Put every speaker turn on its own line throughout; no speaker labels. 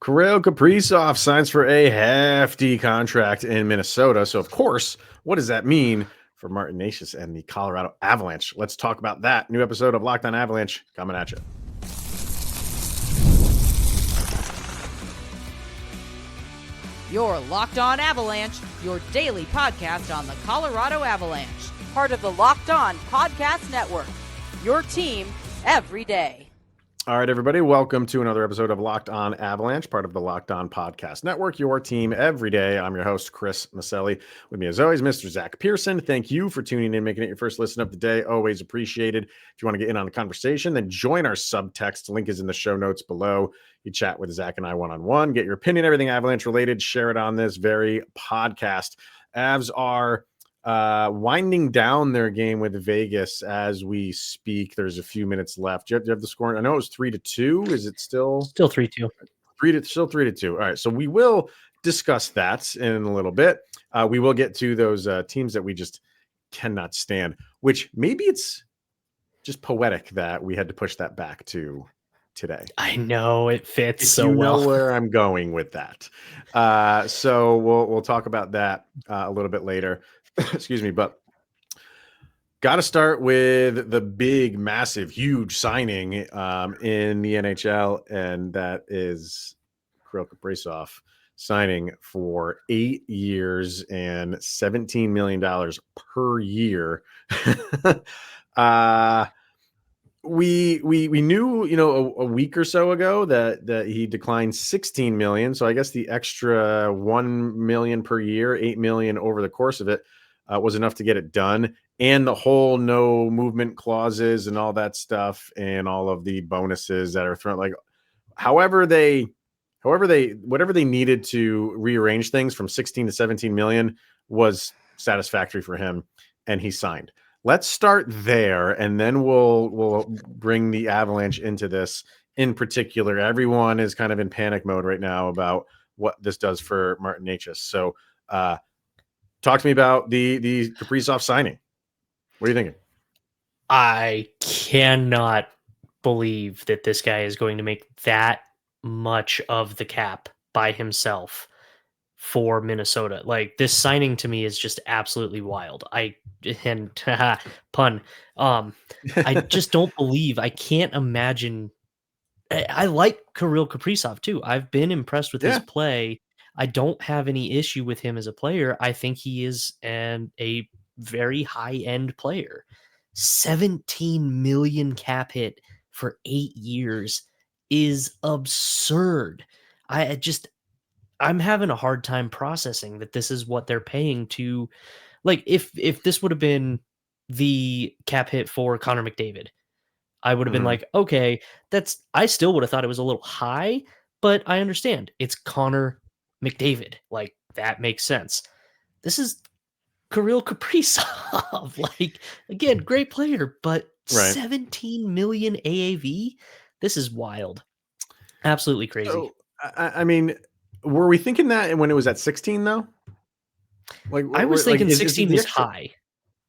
Kirill Kaprizov signs for a hefty contract in Minnesota. So, of course, what does that mean for Martin Nečas and the Colorado Avalanche? Let's talk about that. New episode of Locked On Avalanche coming at you.
You're Locked On Avalanche, your daily podcast on the Colorado Avalanche. Part of the Locked On Podcast Network. Your team every day.
All right, everybody, welcome to another episode of Locked On Avalanche, part of the Locked On Podcast Network, your team every day. I'm your host, Chris Maselli. With me, as always, Mr. Zach Pearson. Thank you for tuning in, making it your first listen of the day. Always appreciated. If you want to get in on the conversation, then join our subtext. Link is in the show notes below. You chat with Zach and I one-on-one, get your opinion, everything Avalanche related, share it on this very podcast. Avs are winding down their game with Vegas as we speak. There's a few minutes left. Do you have the score? I know it was 3-2. Is it still
3-2?
Still 3-2. All right. So we will discuss that in a little bit. We will get to those teams that we just cannot stand, which maybe it's just poetic that we had to push that back to today.
I know it fits
if
so
you
well.
know where I'm going with that. So we'll talk about that a little bit later. Excuse me, but got to start with the big, massive, huge signing in the NHL, and that is Kirill Kaprizov signing for 8 years and $17 million per year. We knew, a week or so ago that he declined $16 million. So I guess the extra $1 million per year, $8 million over the course of it, was enough to get it done, and the whole no movement clauses and all that stuff, and all of the bonuses that are thrown. Like, whatever they needed to rearrange things from 16 to 17 million was satisfactory for him, and he signed. Let's start there, and then we'll bring the Avalanche into this in particular. Everyone is kind of in panic mode right now about what this does for Martin Nečas. So, talk to me about the Kaprizov signing. What are you thinking?
I cannot believe that this guy is going to make that much of the cap by himself for Minnesota. Like, this signing to me is just absolutely wild. I just don't believe. I can't imagine. I like Kirill Kaprizov too. I've been impressed with his play. I don't have any issue with him as a player. I think he is a very high-end player. 17 million cap hit for 8 years is absurd. I'm having a hard time processing that this is what they're paying to, like, if this would have been the cap hit for Connor McDavid, I would have been like, okay, I still would have thought it was a little high, but I understand. It's Connor McDavid. Like, that makes sense. This is Kirill Kaprizov. Like, again, great player, but right. 17 million AAV. This is wild. Absolutely crazy.
So, I mean, were we thinking that when it was at 16 though? Like,
I was thinking 16 was high.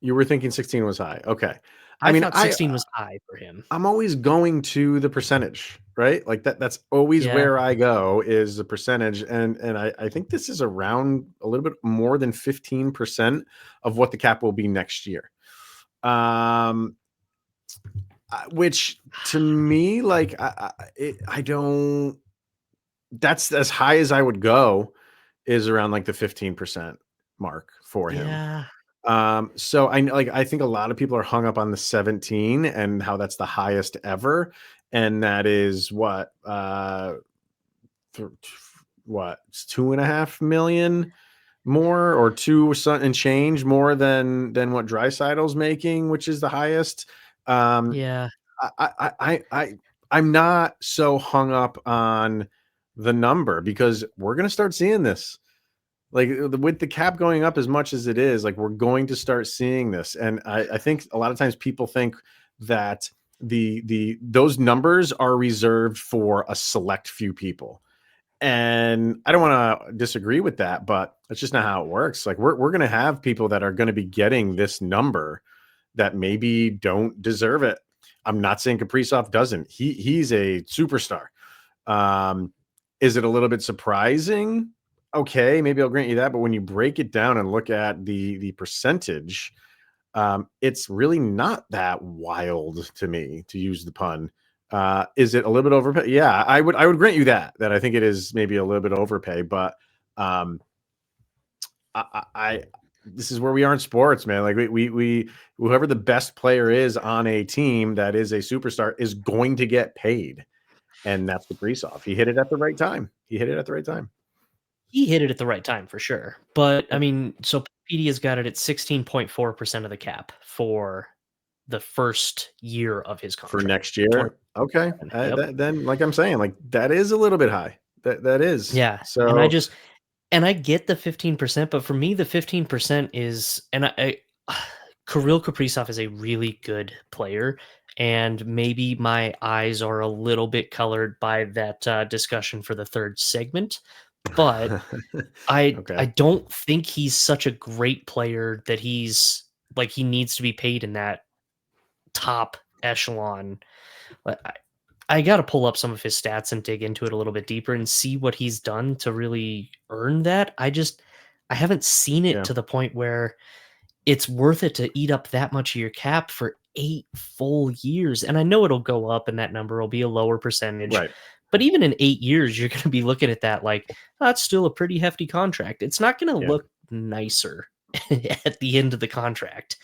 You were thinking 16 was high. Okay.
I thought 16 was high for him.
I'm always going to the percentage, right? Like that's always where I go, is the percentage. And I think this is around a little bit more than 15% of what the cap will be next year. Which to me, like, I don't, that's as high as I would go, is around like the 15% mark for him.
Yeah.
So I think a lot of people are hung up on the 17 and how that's the highest ever. And that is what, it's 2.5 million more, or two and change more than what Draisaitl's making, which is the highest.
Yeah.
I'm not so hung up on the number, because we're going to start seeing this. Like, with the cap going up as much as it is, like, we're going to start seeing this. And I think a lot of times people think that those numbers are reserved for a select few people. And I don't want to disagree with that, but that's just not how it works. Like, we're going to have people that are going to be getting this number that maybe don't deserve it. I'm not saying Kaprizov doesn't. He's a superstar. Is it a little bit surprising? Okay, maybe I'll grant you that. But when you break it down and look at the percentage, it's really not that wild to me, to use the pun. Is it a little bit overpay? Yeah, I would grant you that I think it is maybe a little bit overpay, but I this is where we are in sports, man. Like we whoever the best player is on a team that is a superstar is going to get paid. And that's Kaprizov. He hit it at the right time. He hit it at the right time.
He hit it at the right time for sure. But I
Yep.
mean, so Pedia's got it at 16.4% of the cap for the first year of his
For
contract.
next year. Okay.
Yep.
Then, like I'm saying, like that is a little bit high. That is.
Yeah.
So
And I get the 15%, but for me, the 15% is, and Kirill Kaprizov is a really good player, and maybe my eyes are a little bit colored by that discussion for the third segment, but I
okay.
don't think he's such a great player that he's like he needs to be paid in that top echelon. But I got to pull up some of his stats and dig into it a little bit deeper and see what he's done to really earn that. I haven't seen it
Yeah.
to the point where it's worth it to eat up that much of your cap for 8 full years. And I know it'll go up and that number will be a lower percentage.
Right.
But even in 8 years, you're going to be looking at that like, oh, that's still a pretty hefty contract. It's not going to
Yeah.
look nicer at the end of the contract.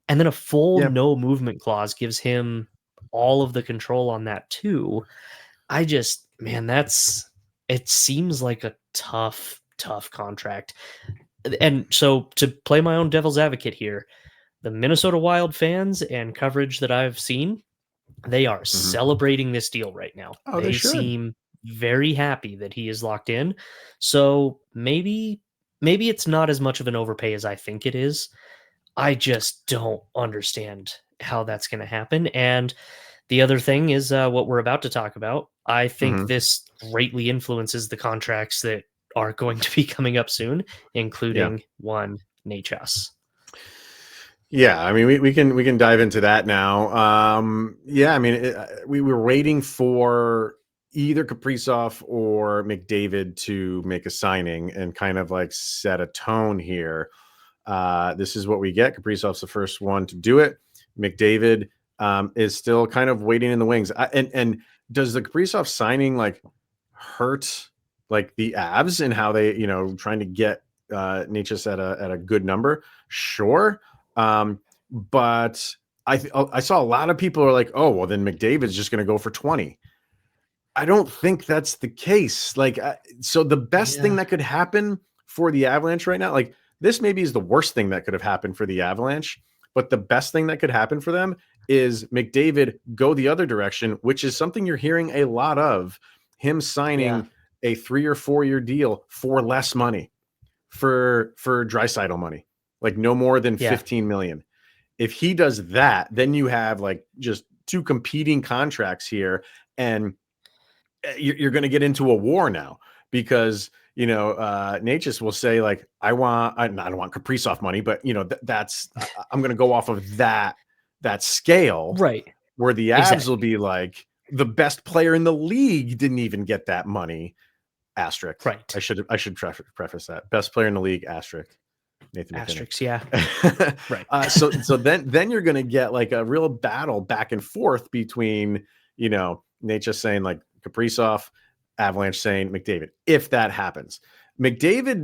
And then a full
Yeah.
no movement clause gives him all of the control on that too. Man, it seems like a tough contract. And so to play my own devil's advocate here, the Minnesota Wild fans and coverage that I've seen, they are
Mhm.
celebrating this deal right now.
Oh, they
They
should.
seem very happy that he is locked in. So maybe it's not as much of an overpay as I think it is. I just don't understand how that's going to happen. And the other thing is what we're about to talk about. I think
Mhm.
this greatly influences the contracts that are going to be coming up soon,
Yeah.
including one Nečas.
Yeah, I mean, we can dive into that now. Yeah, I mean, we were waiting for either Kaprizov or McDavid to make a signing and kind of like set a tone here. This is what we get. Kaprizov's the first one to do it. McDavid is still kind of waiting in the wings. And does the Kaprizov signing like hurt like the Avs and how they trying to get Nečas at a good number? Sure. But I saw a lot of people are like, oh, well, then McDavid's just going to go for 20. I don't think that's the case. Like, so the best thing
Yeah.
that could happen for the Avalanche right now, like this maybe is the worst thing that could have happened for the Avalanche, but the best thing that could happen for them is McDavid go the other direction, which is something you're hearing a lot of, him
Yeah.
signing a 3 or 4 year deal for less money, for Draisaitl money, like no more than
Yeah.
15 million. If he does that, then you have like just two competing contracts here, and you're going to get into a war now because Nečas will say like, I don't want Kaprizov money, but I'm going to go off of that scale,
Right.
where the Avs will
Exactly.
be like, the best player in the league didn't even get that money. Asterisk.
Right.
I should preface that. Best player in the league. Asterisk. Nathan McKinnon.
Asterisks. Yeah. Right.
So then you're going to get like a real battle back and forth between Nečas saying like Kaprizov, Avalanche saying McDavid. If that happens, McDavid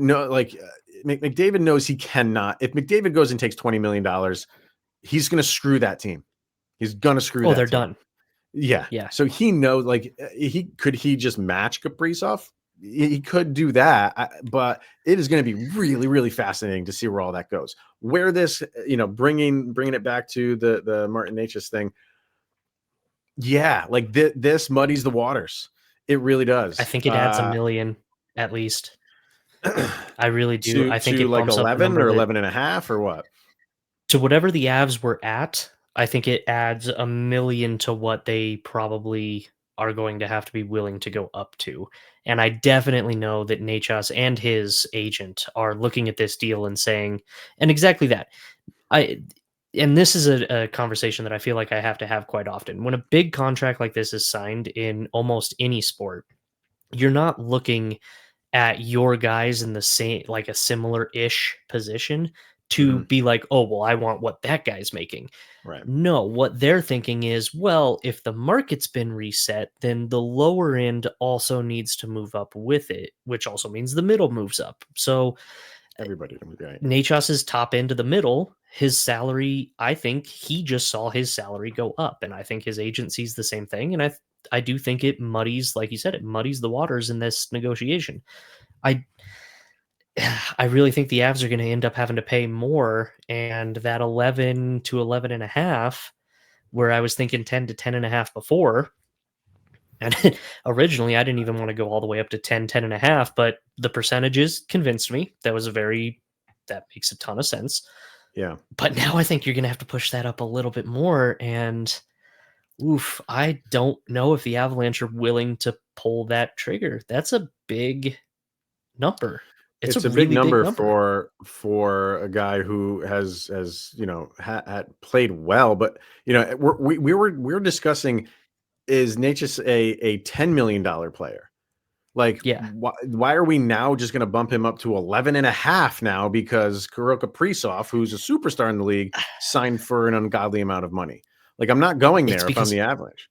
McDavid knows he cannot. If McDavid goes and takes $20 million, he's going to screw that team. He's going to screw
Oh,
that
they're
team.
done.
Yeah.
Yeah.
So he knows, like, he just match Kaprizov? He could do that, but it is going to be really, really fascinating to see where all that goes. Where this, bringing it back to the Martin Nečas thing. Yeah, like this muddies the waters. It really
I
does.
think it adds a million at least. I really do. I think
to
it
like
bumps up the
11
number
or
that
11 and a half or what?
to whatever the Avs were at. I think it adds a million to what they probably are going to have to be willing to go up to. And I definitely know that Nečas and his agent are looking at this deal and saying, and exactly that. And this is a conversation that I feel like I have to have quite often. When a big contract like this is signed in almost any sport, you're not looking at your guys in the same, like a similar-ish position to
Mhm.
be like, oh, well, I want what that guy's making.
Right.
No, what they're thinking is, well, if the market's been reset, then the lower end also needs to move up with it, which also means the middle moves up. So
Everybody, right.
Nečas's top end of the middle, his salary, I think he just saw his salary go up, and I think his agent sees the same thing, and I do think it muddies, like you said, it muddies the waters in this negotiation. I I really think the Avs are going to end up having to pay more, and that 11 to 11 and a half, where I was thinking 10 to 10 and a half before. And originally I didn't even want to go all the way up to 10, 10 and a half, but the percentages convinced me. That makes a ton of sense.
Yeah.
But now I think you're going to have to push that up a little bit more. And oof, I don't know if the Avalanche are willing to pull that trigger. That's a big number. It's a
It's a big
really big
number
number.
for a guy who has had played well, but we were discussing, is Necas a $10 million player? Like,
Yeah.
why are we now just going to bump him up to 11 and a half now because Kirill Kaprizov, who's a superstar in the league, signed for an ungodly amount of money? Like, I'm not going
It's
there if I'm
because
the Avalanche.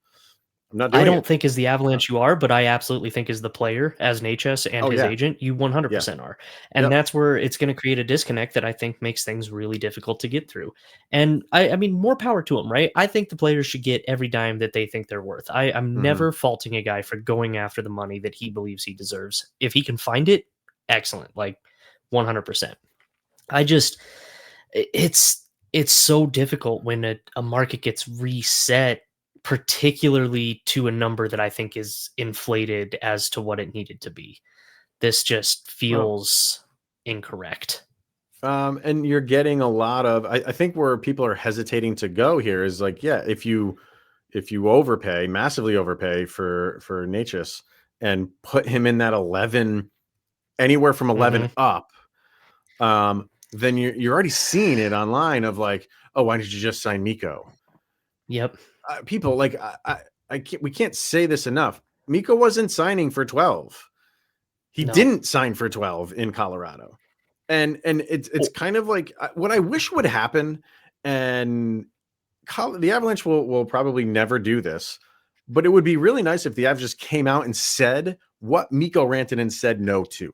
I'm not
I
doing
don't
it.
think as the Avalanche you are, but I absolutely think as the player, as Nečas and
Oh
his
yeah.
agent, you
Yeah.
100% are. And
Yep.
that's where it's going to create a disconnect that I think makes things really difficult to get through. And I mean, more power to them, right? I think the players should get every dime that they think they're worth. I'm
Hmm.
never faulting a guy for going after the money that he believes he deserves. If he can find it, excellent, like 100%. I just, it's so difficult when a market gets reset, particularly to a number that I think is inflated as to what it needed to be. This just
Well,
feels incorrect.
and you're getting a lot of, I think where people are hesitating to go here is like, yeah, if you overpay, massively overpay for Natchez and put him in that 11, anywhere from 11
Mhm.
up, then you're already seeing it online of like, oh, why did you just sign Miko?
Yep.
People like, I can't, we can't say this enough. Miko wasn't signing for 12. He
No.
didn't sign for 12 in Colorado. And it's
Oh,
kind of like, what I wish would happen, and the Avalanche will probably never do this, but it would be really nice if the Avs just came out and said what Mikko Rantanen said no to,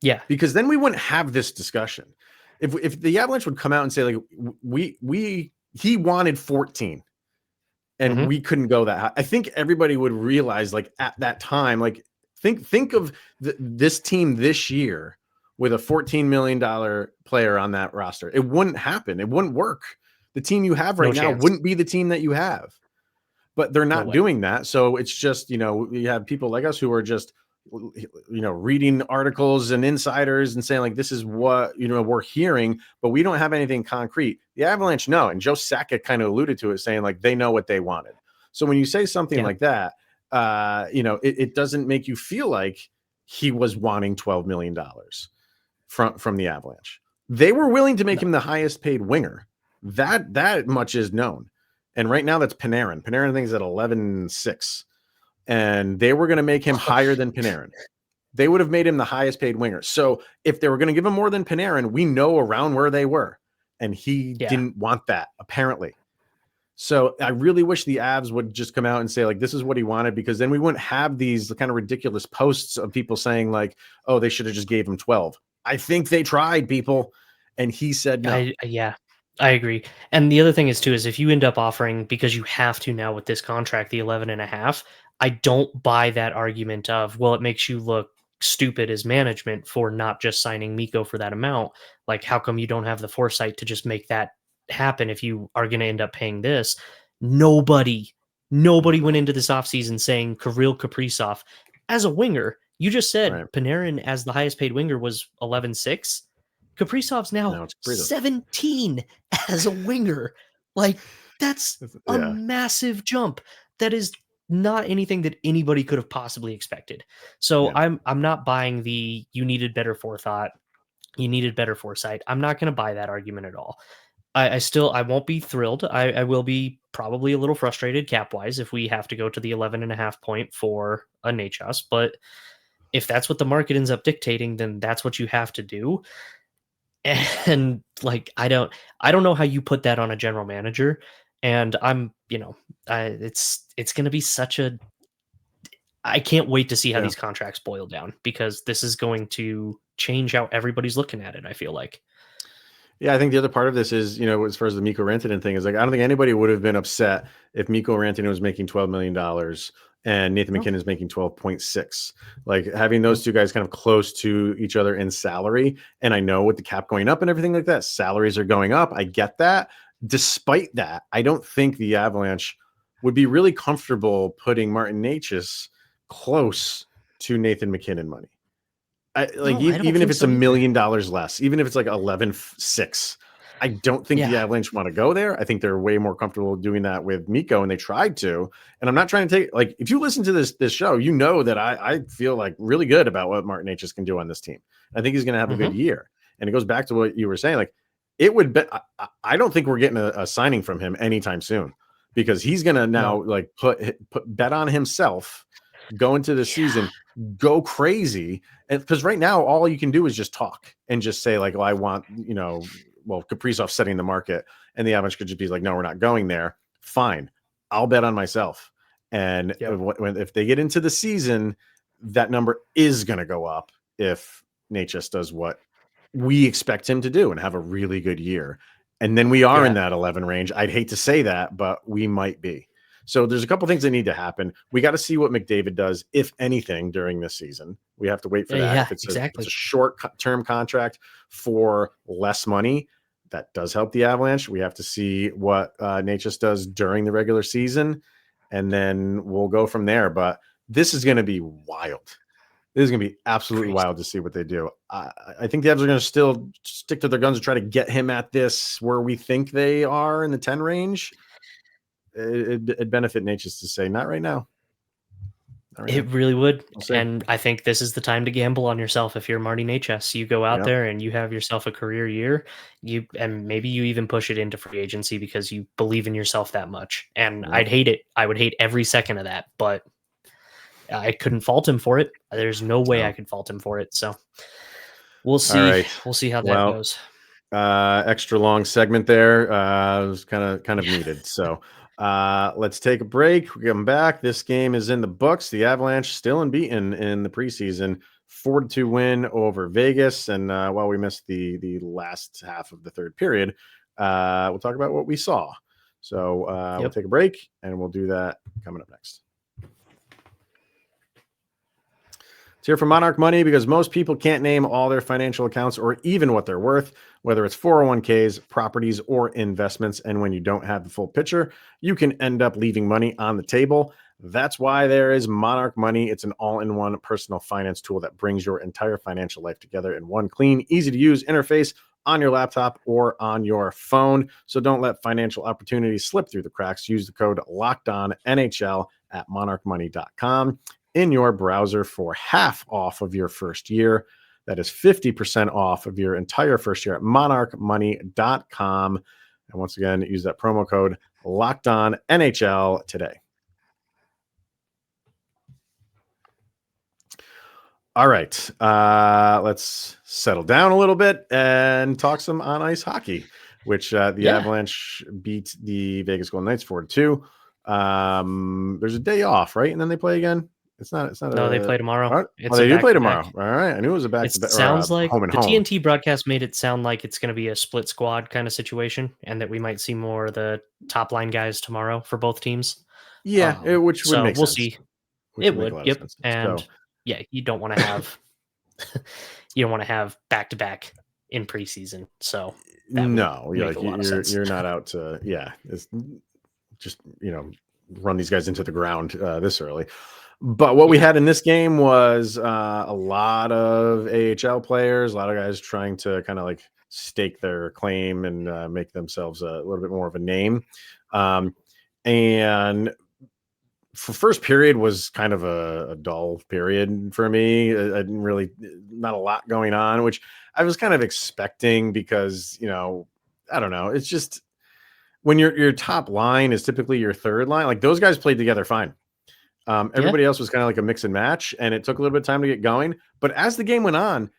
yeah.
because then we wouldn't have this discussion. If the Avalanche would come out and say like, he wanted 14 and
Mhm.
we couldn't go that high, I think everybody would realize, like, at that time, like, think of this team this year with a $14 million player on that roster. It wouldn't happen. It wouldn't work. The team you have
No
right now
chance.
wouldn't be the team that you have. But they're
No
not
way.
doing that. So it's just, you have people like us who are just, reading articles and insiders and saying like, this is what, we're hearing, but we don't have anything concrete. The Avalanche know. And Joe Sakic kind of alluded to it, saying like, they know what they wanted. So when you say something
Yeah.
like that, it doesn't make you feel like he was wanting $12 million from the Avalanche. They were willing to make
No.
him the highest paid winger. That much is known. And right now that's Panarin. Panarin thinks at 11.6. And they were going to make him higher than Panarin. They would have made him the highest paid winger. So if they were going to give him more than Panarin, we know around where they were. And he
Yeah.
didn't want that, apparently. So I really wish the Avs would just come out and say like, this is what he wanted, because then we wouldn't have these kind of ridiculous posts of people saying like, oh, they should have just gave him 12. I think they tried, people. And he said no.
Yeah, I agree. And the other thing is too, is if you end up offering, because you have to now with this contract, the 11 and a half, I don't buy that argument of, well, it makes you look stupid as management for not just signing Miko for that amount. Like, how come you don't have the foresight to just make that happen if you are going to end up paying this? Nobody, nobody went into this offseason saying Kirill Kaprizov as a winger. You just said
Right.
Panarin as the highest paid winger was 11.6. Kaprizov's now
Now it's Kaprizov.
17 as a winger. Like, that's a
Yeah.
massive jump. That is not anything that anybody could have possibly expected. So
Yeah.
I'm not buying you needed better forethought, you needed better foresight. I'm not going to buy that argument at all. I won't be thrilled. I will be probably a little frustrated cap wise if we have to go to the 11.5 point for a Nečas. But if that's what the market ends up dictating, then that's what you have to do. And like, I don't know how you put that on a general manager. And it's going to be I can't wait to see how these contracts boil down, because this is going to change how everybody's looking at it, I feel like.
Yeah, I think the other part of this is, as far as the Mikko Rantanen thing is, like, I don't think anybody would have been upset if Mikko Rantanen was making $12 million and Nathan McKinnon is making 12.6. Like, having those two guys kind of close to each other in salary. And I know with the cap going up and everything like that, salaries are going up. I get that. Despite that, I don't think the Avalanche would be really comfortable putting Martin Nečas close to Nathan McKinnon money. Even if it's $1 million less, even if it's like 11.6, I don't think the Avalanche want to go there. I think they're way more comfortable doing that with Mikko, and they tried to. And I'm not trying to take, like, if you listen to this show, you know that I feel like really good about what Martin Nečas can do on this team. I think he's going to have a good year. And it goes back to what you were saying. Like, it would bet. I don't think we're getting a signing from him anytime soon, because he's going to now like put bet on himself, go into the season, go crazy. And because right now, all you can do is just talk and just say, like, well, I want, Kaprizov setting the market, and the Avalanche could just be like, no, we're not going there. Fine. I'll bet on myself. And if they get into the season, that number is going to go up if Nečas does what we expect him to do and have a really good year. And then we are in that 11 range. I'd hate to say that, but we might be. So there's a couple things that need to happen. We got to see what McDavid does, if anything, during this season. We have to wait for that.
Yeah,
if it's a short-term contract for less money, that does help the Avalanche. We have to see what Nečas does during the regular season, and then we'll go from there. But this is going to be wild. This is going to be absolutely wild to see what they do. I think the Avs are going to still stick to their guns and try to get him at this where we think they are in the 10 range. It'd benefit Nečas to say, not right now.
It really would. And I think this is the time to gamble on yourself. If you're Marty Nečas, you go out there and you have yourself a career year, and maybe you even push it into free agency because you believe in yourself that much. And I'd hate it. I would hate every second of that, but I couldn't fault him for it. There's no way I could fault him for it. So we'll see.
Right.
We'll see how that goes.
Extra long segment there. It was kind of needed. So let's take a break. We come back. This game is in the books. The Avalanche still unbeaten in the preseason, 4-2 win over Vegas. And while we missed the last half of the third period, we'll talk about what we saw. So we'll take a break, and we'll do that coming up next. Here for Monarch Money, because most people can't name all their financial accounts or even what they're worth, whether it's 401ks, properties, or investments. And when you don't have the full picture, you can end up leaving money on the table. That's why there is Monarch Money. It's an all-in-one personal finance tool that brings your entire financial life together in one clean, easy-to-use interface on your laptop or on your phone. So don't let financial opportunities slip through the cracks. Use the code LOCKEDONNHL at monarchmoney.com. in your browser for half off of your first year. That is 50% off of your entire first year at monarchmoney.com. And once again, use that promo code LOCKEDONNHL today. All right, let's settle down a little bit and talk some on ice hockey, which the Avalanche beat the Vegas Golden Knights 4-2. There's a day off, right? And then they play again. It's not. No,
they play tomorrow.
Right? They do play tomorrow. All right. I knew it was a back to back.
It sounds like
home and
the
home.
TNT broadcast made it sound like it's going to be a split squad kind of situation, and that we might see more of the top line guys tomorrow for both teams.
Yeah, which would make sense.
We'll see.
It would.
Yep. And you don't want to have back to back in preseason. So
no, you're not out to it's just run these guys into the ground this early. But what we had in this game was a lot of AHL players, a lot of guys trying to kind of like stake their claim and make themselves a little bit more of a name. And for first period was kind of a dull period for me. I didn't really, not a lot going on, which I was kind of expecting because, I don't know. It's just when your top line is typically your third line, like those guys played together fine. Everybody else was kind of like a mix and match, and it took a little bit of time to get going. But as the game went on,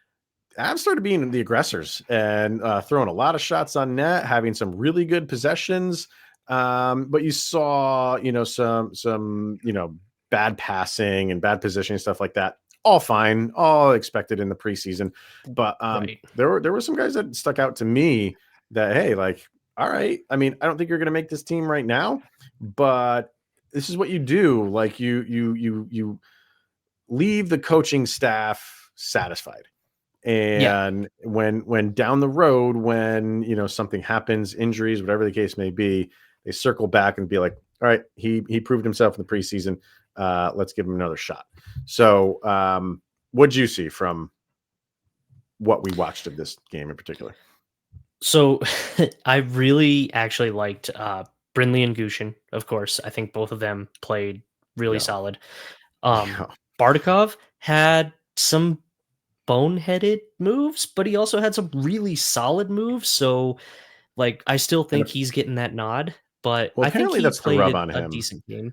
Avs started being the aggressors and throwing a lot of shots on net, having some really good possessions. But you saw, some bad passing and bad positioning, stuff like that. All fine, all expected in the preseason. But
Right.
there were some guys that stuck out to me that, hey, like, all right. I mean, I don't think you're going to make this team right now, but this is what you do. Like you leave the coaching staff satisfied. And when down the road, when something happens, injuries, whatever the case may be, they circle back and be like, all right, he proved himself in the preseason. Let's give him another shot. So what'd you see from what we watched of this game in particular?
So I really actually liked Brindley and Gushin, of course. I think both of them played really solid. Bardakov had some boneheaded moves, but he also had some really solid moves. So, like, I still think he's getting that nod, but I think
apparently
he
that's the
played
rub on
a
him.
decent game.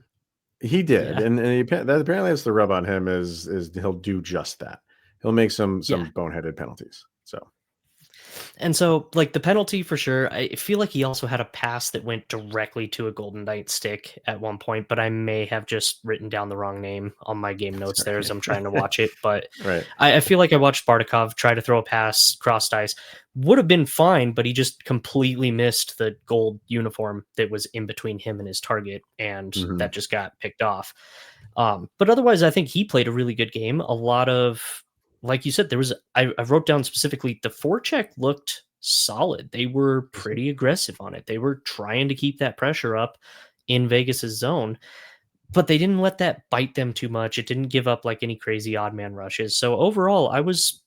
He did, and apparently that's the rub on him is he'll do just that. He'll make some boneheaded penalties.
And so, like, the penalty for sure, I feel like he also had a pass that went directly to a Golden Knight stick at one point, but I may have just written down the wrong name on my game notes there as I'm trying to watch it. But
right.
I feel like I watched Bardakov try to throw a pass crossed ice. Would have been fine, but he just completely missed the gold uniform that was in between him and his target, and that just got picked off. But otherwise, I think he played a really good game. A lot of, like you said, I wrote down specifically the forecheck looked solid. They were pretty aggressive on it. They were trying to keep that pressure up in Vegas's zone, but they didn't let that bite them too much. It didn't give up like any crazy odd man rushes. So overall, I was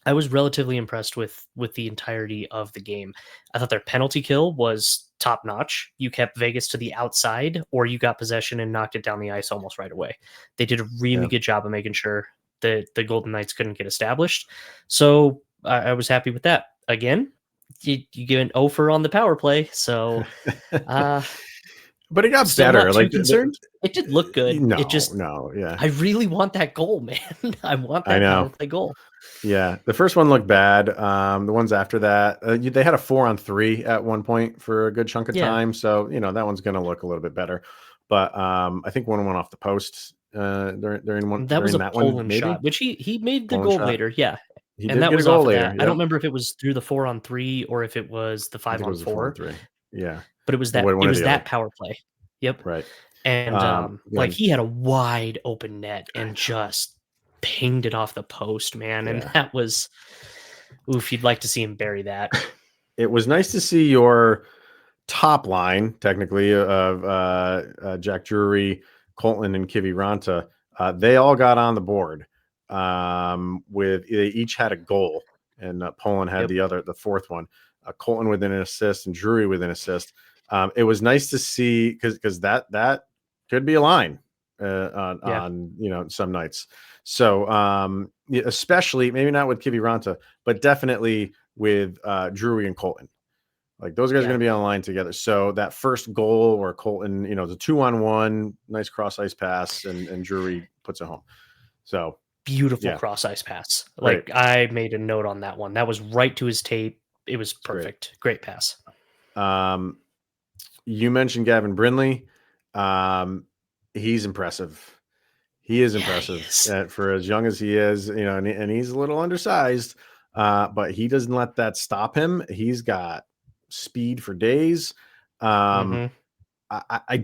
relatively impressed with the entirety of the game. I thought their penalty kill was top notch. You kept Vegas to the outside, or you got possession and knocked it down the ice almost right away. They did a really good job of making sure that the Golden Knights couldn't get established. So I was happy with that. Again, you give an 0 on the power play. So,
but it got
still
better.
Not too
like
concerned. It did look good.
No,
it just,
yeah.
I really want that goal, man. I want that power play goal.
Yeah, the first one looked bad. The ones after that, they had a 4-on-3 at one point for a good chunk of time. So that one's going to look a little bit better. But I think one went off the post during one.
That was a
that
Poland
one, maybe?
shot, which he made the
Poland
goal
shot.
later. Yeah,
He
and
did
that
get
was
a goal
off
later.
that. I don't remember if it was through the 4-on-3 or if it was the 5-on-4.
Yeah,
but it was that. It was that power play. Yep.
Right.
And like he had a wide open net and just pinged it off the post, man. And that was, oof, you'd like to see him bury that.
It was nice to see your top line, technically, of Jack Drury, Colton, and Kiviranta. They all got on the board. They each had a goal, and Poland had the fourth one. Colton with an assist and Drury with an assist. It was nice to see because that could be a line on some nights. So especially maybe not with Kiviranta, but definitely with Drury and Colton. Like those guys are going to be on the line together. So that first goal where Colton, the 2-on-1, nice cross ice pass, and Drury puts it home. So
beautiful cross ice pass. Like I made a note on that one. That was right to his tape. It was perfect. Great pass.
You mentioned Gavin Brindley. He's impressive. He is impressive for as young as he is, and he's a little undersized, but he doesn't let that stop him. He's got speed for days. I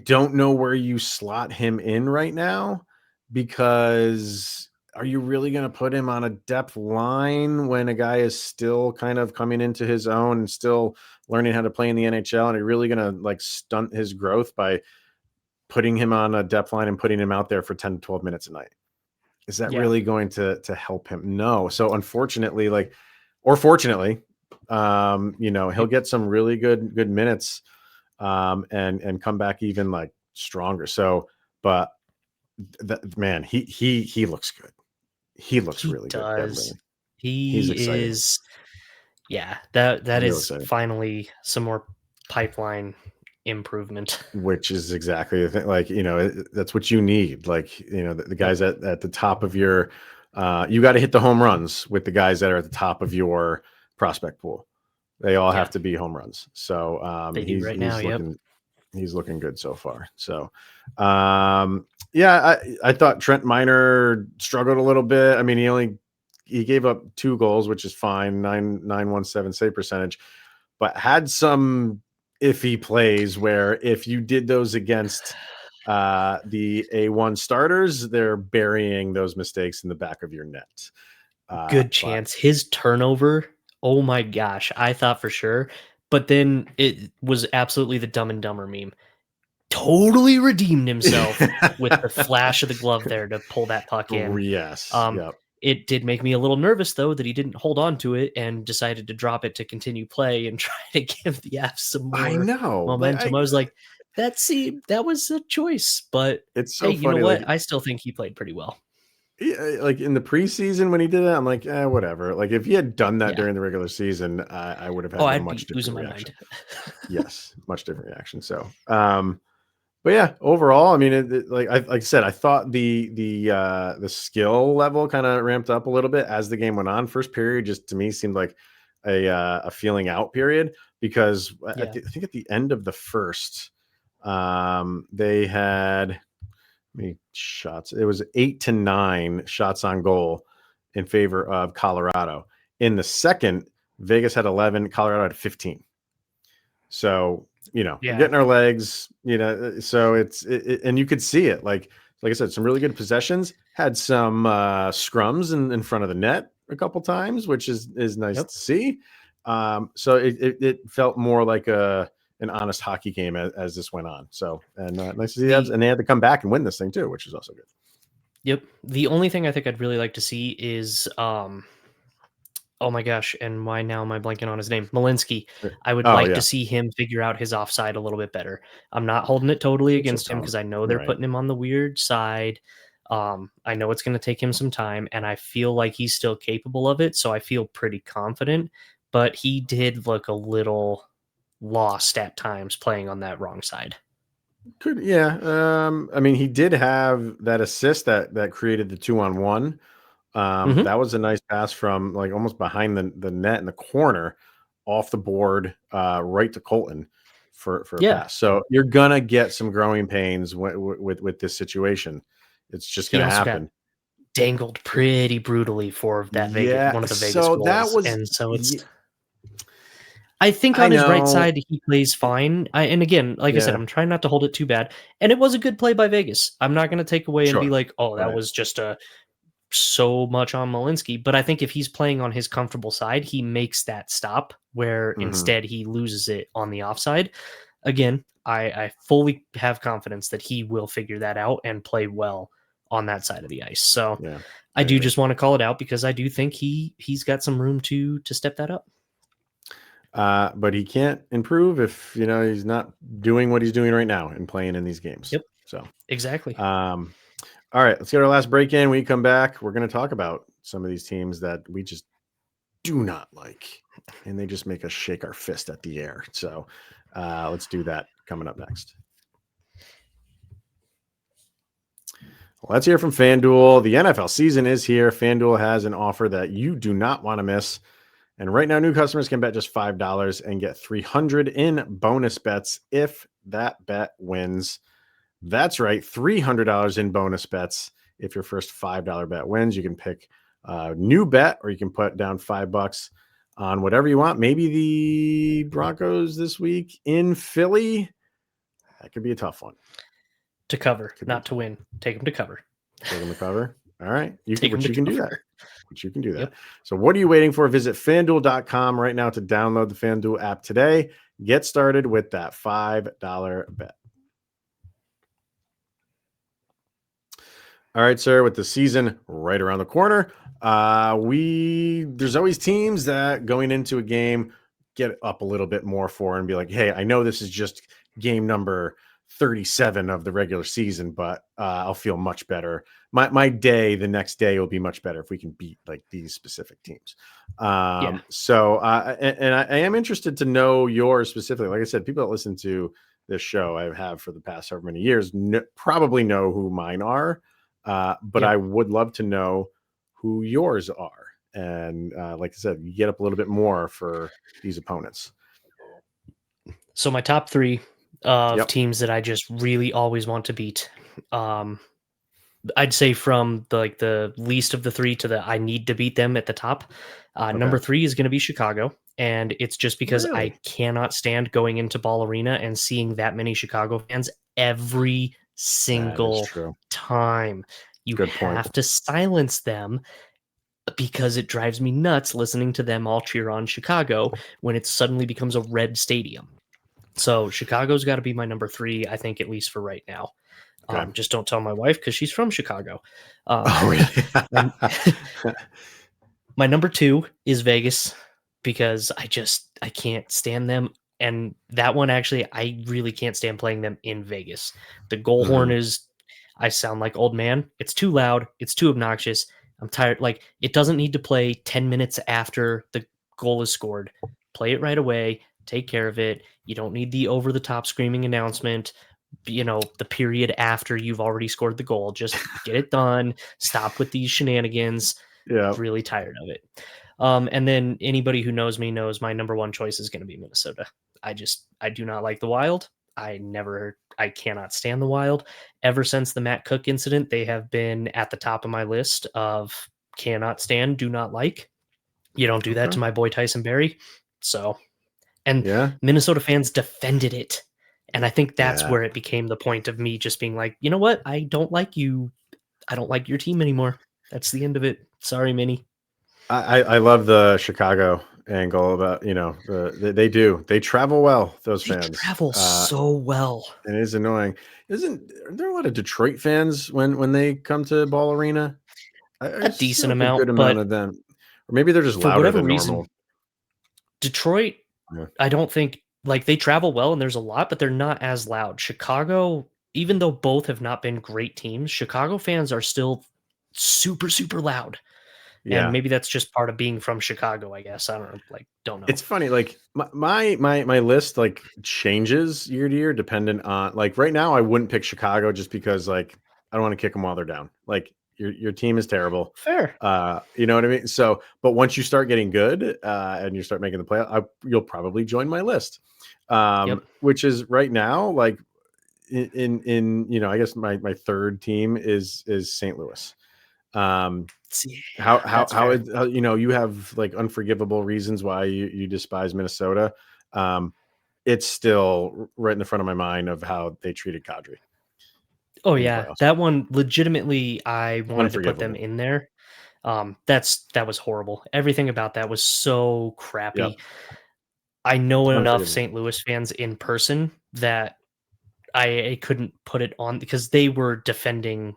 don't know where you slot him in right now, because are you really going to put him on a depth line when a guy is still kind of coming into his own and still learning how to play in the NHL? And are you really going to like stunt his growth by putting him on a depth line and putting him out there for 10 to 12 minutes a night? Is that really going to help him? No. So unfortunately, fortunately, he'll get some really good minutes and come back even like stronger. So, but man, he looks good. He looks really good.
He is. Yeah, that
Real
is
exciting.
finally some more pipeline improvement.
Which is exactly the thing. Like, that's what you need. Like, the guys at the top of your, you got to hit the home runs with the guys that are at the top of your prospect pool. They all have
Yeah.
to be home runs. So
They do right now, yep.
he's looking good so far. So yeah, I thought Trent Miner struggled a little bit. I mean, he gave up 2 goals, which is fine, 917 save percentage, but had some iffy plays where if you did those against the A1 starters, they're burying those mistakes in the back of your net.
Good
But
chance. His turnover, oh my gosh, I thought for sure. But then it was absolutely the Dumb and Dumber meme. Totally redeemed himself with the flash of the glove there to pull that puck in.
yes,
Um,
yep.
It did make me a little nervous, though, that he didn't hold on to it and decided to drop it to continue play and try to give the Avs some
I
more
know.
momentum. I was like, that was a choice. But
It's
hey,
so
you know
funny.
what?
Like,
I still think he played pretty well.
like in the preseason when he did that, I'm like, whatever. Like if he had done that
Yeah.
during the regular season, I would have
Oh,
had a
I'd
much
be losing
different
my
reaction.
mind.
Yes, much different reaction. So, but yeah, overall, I mean, like I said, I thought the skill level kind of ramped up a little bit as the game went on. First period just to me seemed like a feeling out period because
Yeah.
I think at the end of the first, they had many shots. It was 8 to 9 shots on goal in favor of Colorado. In the second, Vegas had 11, Colorado had 15. So, we're
Yeah.
getting our legs, so and you could see it. Like I said, some really good possessions, had some scrums in front of the net a couple times, which is nice
Yep.
to see. So it felt more like an honest hockey game as this went on. So, and nice to see the Avs, and they had to come back and win this thing too, which is also good.
Yep. The only thing I think I'd really like to see is oh my gosh, and why now am I blanking on his name? Malinsky. I would
Oh
like to
yeah,
see him figure out his offside a little bit better. I'm not holding it totally
it's
against
just
him
talent,
because I know they're
right?
putting him on the weird side. I know it's going to take him some time, and I feel like he's still capable of it, so I feel pretty confident. But he did look a little lost at times playing on that wrong side.
Could yeah. I mean, he did have that assist that created the 2-on-1.
Hmm.
That was a nice pass from like almost behind the net in the corner, off the board, right to Colton for a
Yeah,
pass. So you're gonna get some growing pains with this situation. It's just
he
gonna
also got
happen.
dangled pretty brutally for that Vegas
Yeah.
one of the Vegas
So that
goals,
was.
and so it's I think
I
on his right
know.
side, he plays fine. And again, like I said,
Yeah.
I'm trying not to hold it too bad. And it was a good play by Vegas. I'm not going to take away and be
Sure.
like, oh, that
Right.
was just so much on Malinsky. But I think if he's playing on his comfortable side, he makes that stop where
Hmm.
instead he loses it on the offside. Again, I fully have confidence that he will figure that out and play well on that side of the ice. So
Yeah.
I
I
do
agree.
just want to call it out because I do think he's got some room to step that up.
But he can't improve if he's not doing what he's doing right now and playing in these games.
Yep,
So,
exactly.
all right, let's get our last break in. When we come back, we're going to talk about some of these teams that we just do not like, and they just make us shake our fist at the air. So, let's do that coming up next. Well, let's hear from FanDuel. The NFL season is here. FanDuel has an offer that you do not want to miss. And right now, new customers can bet just $5 and get $300 in bonus bets if that bet wins. That's right, $300 in bonus bets if your first $5 bet wins. You can pick a new bet, or you can put down $5 on whatever you want. Maybe the Broncos this week in Philly. That could be a tough one.
To cover, not to win. Take them to cover.
Take them to cover. All right. You
Take
can,
them
but
to
you can do that.
cover.
But you can do that.
Yep.
So what are you waiting for? Visit FanDuel.com right now to download the FanDuel app today. Get started with that $5 bet. All right, sir. With the season right around the corner, there's always teams that going into a game get up a little bit more for and be like, hey, I know this is just game number 37 of the regular season, but I'll feel much better. My day, the next day will be much better if we can beat like these specific teams. So and I am interested to know yours specifically. Like I said, people that listen to this show I have for the past however many years probably know who mine are, but I would love to know who yours are. And like I said, you get up a little bit more for these opponents.
So my top 3 of teams that I just really always want to beat. I'd say from the least of the 3 to the I need to beat them at the top. Number 3 is going to be Chicago, and it's just because I cannot stand going into Ball Arena and seeing that many Chicago fans every single time. You have to silence them because it drives me nuts listening to them all cheer on Chicago when it suddenly becomes a red stadium. So Chicago's got to be my number 3, I think, at least for right now. Just don't tell my wife because she's from Chicago. My number 2 is Vegas because I can't stand them. And that one, actually, I really can't stand playing them in Vegas. The goal horn I sound like old man. It's too loud. It's too obnoxious. I'm tired. Like, it doesn't need to play 10 minutes after the goal is scored. Play it right away. Take care of it. You don't need the over-the-top screaming announcement, the period after you've already scored the goal. Just get it done. Stop with these shenanigans.
Yeah.
Really tired of it. And then anybody who knows me knows my number 1 choice is going to be Minnesota. I do not like the Wild. I cannot stand the Wild. Ever since the Matt Cook incident, they have been at the top of my list of cannot stand, do not like. You don't do that to my boy Tyson Barrie. So, and Minnesota fans defended it. And I think that's where it became the point of me just being like, you know what? I don't like you. I don't like your team anymore. That's the end of it. Sorry, Minnie.
I love the Chicago angle about, they travel well. Those fans
travel so well.
It is annoying. Are there a lot of Detroit fans when they come to Ball Arena?
A decent amount,
a good amount of them, or maybe they're just louder than normal.
Detroit, I don't think they travel well and there's a lot, but they're not as loud. Chicago, even though both have not been great teams, Chicago fans are still super, super loud. And maybe that's just part of being from Chicago, I guess. I don't know.
It's funny. Like my list changes year to year, dependent on right now, I wouldn't pick Chicago just because I don't want to kick them while they're down. Like your team is terrible.
Fair.
You know what I mean? So, but once you start getting good and you start making the playoff, you'll probably join my list. Which is right now, in I guess my third team is St. Louis. How you have unforgivable reasons why you despise Minnesota. It's still right in the front of my mind of how they treated Kadri.
Oh yeah, that one legitimately I wanted to put them in there. That was horrible. Everything about that was so crappy. I know enough St. Louis fans in person that I couldn't put it on because they were defending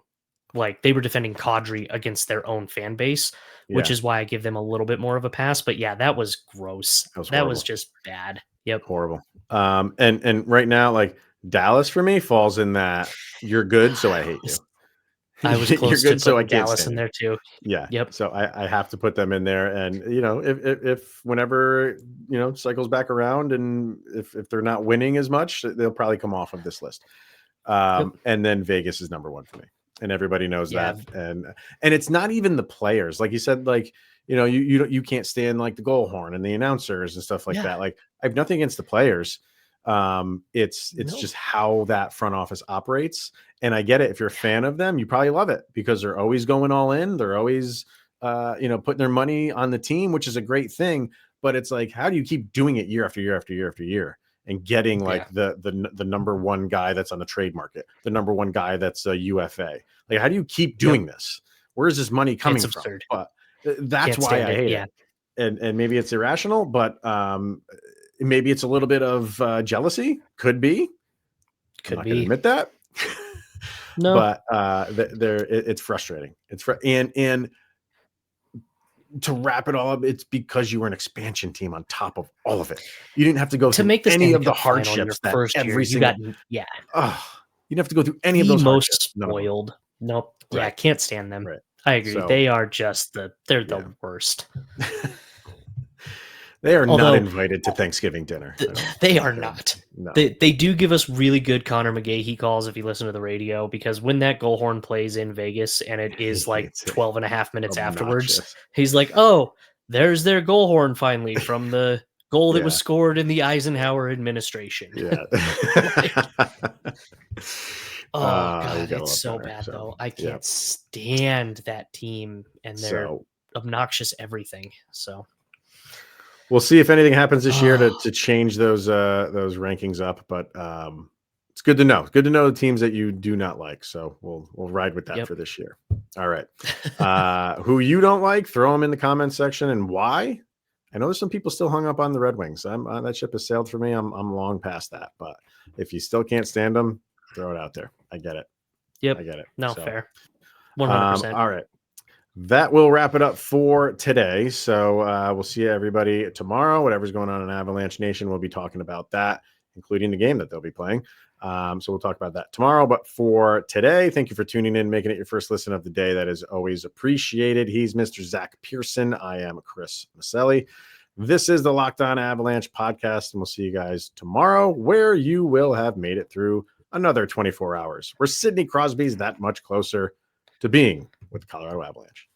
Kadri against their own fan base, which is why I give them a little bit more of a pass. But yeah, that was gross. That was just bad. Yep.
Horrible. And right now, Dallas for me falls in that you're good, so I hate you.
I was close to putting Dallas in there too.
Yeah.
Yep.
So I have to put them in there. And, if whenever, cycles back around and if they're not winning as much, they'll probably come off of this list. And then Vegas is number 1 for me. And everybody knows that. And it's not even the players. Like you said, you can't stand the goal horn and the announcers and stuff like that. I have nothing against the players. It's just how that front office operates. And I get it. If you're a fan of them, you probably love it because they're always going all in. They're always, putting their money on the team, which is a great thing. But it's how do you keep doing it year after year after year after year and getting the number 1 guy that's on the trade market, the number 1 guy that's a UFA? How do you keep doing this? Where is this money coming from? But that's why I hate it. And maybe it's irrational, but maybe it's a little bit of jealousy. Could be. I'm not gonna admit that.
No,
but it's frustrating. And to wrap it all up, it's because you were an expansion team on top of all of it. You didn't have to go
to
through
make the
any of the
Stanley Cup final your
hardships that
first year.
every
You
single.
got you
didn't have to go through any of
the
those
most
hardships. None of them.
spoiled. Nope. Yeah, I
Right.
can't stand them.
Right.
I agree.
So-
They are just the worst.
They are
Although-
not invited to Thanksgiving dinner. I don't
They
think
are
they're-
not.
No.
They do give us really good Connor McGahey calls if you listen to the radio, because when that goal horn plays in Vegas and it is like
It's it.
12 and a half minutes afterwards,
Obnoxious.
he's like, oh, there's their goal horn finally from the goal that was
Yeah.
scored in the Eisenhower administration.
Yeah.
Oh,
you
God,
gotta love
it's so
Connor,
bad,
so,
though. I
yeah.
can't stand that team and their
So
obnoxious everything. So
we'll see if anything happens this year to change those rankings up. But it's good to know. Good to know the teams that you do not like. So we'll ride with that for this year. All right. Who you don't like, throw them in the comments section and why. I know there's some people still hung up on the Red Wings. That ship has sailed for me. I'm long past that. But if you still can't stand them, throw it out there. I get it.
Yep.
I get it.
No,
So,
fair. 100%.
all right. That will wrap it up for today. So we'll see everybody tomorrow. Whatever's going on in Avalanche Nation, we'll be talking about that, including the game that they'll be playing. So we'll talk about that tomorrow. But for today, thank you for tuning in, making it your first listen of the day. That is always appreciated. He's Mr. Zach Pearson. I am Chris Maselli. This is the Locked On Avalanche podcast, and we'll see you guys tomorrow, where you will have made it through another 24 hours, where Sidney Crosby's that much closer to being with the Colorado Avalanche.